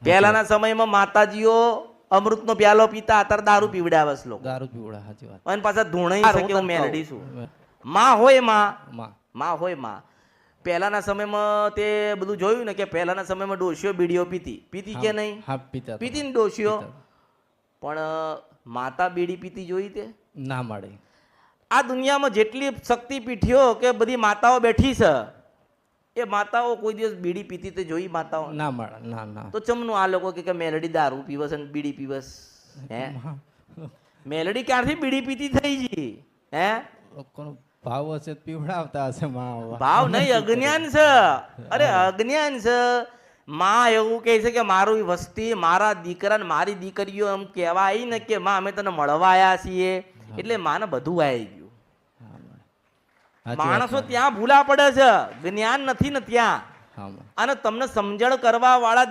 પહેલાના સમયમાં માતાજીઓ અમૃતનો પ્યાલો પીતા, અત્યારે દારૂ પીવડાવે છે લોકો. દારૂ પીવડા, સાચી વાત. અને પાછા ધૂણાઈ છે કે મેલડી શું માં હોય માં હોય માં. પહેલાના સમયમાં તે બધું જોયું ને કે પહેલાના સમયમાં ડોશીઓ બીડીઓ પીતી કે નહીં? હા, પીતા પીતી ને ડોશીઓ. પણ માતા બીડી પીતી જોઈ તે ના મળે. આ દુનિયામાં જેટલી શક્તિ પીઠીઓ કે બધી માતાઓ બેઠી છે, એ માતાઓ કોઈ દિવસ બીડી પીતી તે જોઈ માતાઓ? ના મળે, ના ના. તો ચમનું આ લોકો કે મેલડી દારૂ પીવસ અને બીડી પીવસ? હે, મેલડી ક્યારથી બીડી પીતી થઈ ગઈ? હે, લોકોનો ભાવ હશે તો પીવડાવતા હશે માં. ભાવ નહીં, અજ્ઞાન છે. અરે અજ્ઞાન છે. માં એવું કહે છે કે મારું વસ્તી, મારા દીકરા ને મારી દીકરીઓ એમ કહેવાય ને કે માં અમે તને મળવા આવ્યા છીએ, એટલે માને બધું આવી ગયું. માણસો ત્યાં ભૂલા પડે છે, જ્ઞાન નથી ને ત્યાં. અને તમને સમજણ કરવા વાળા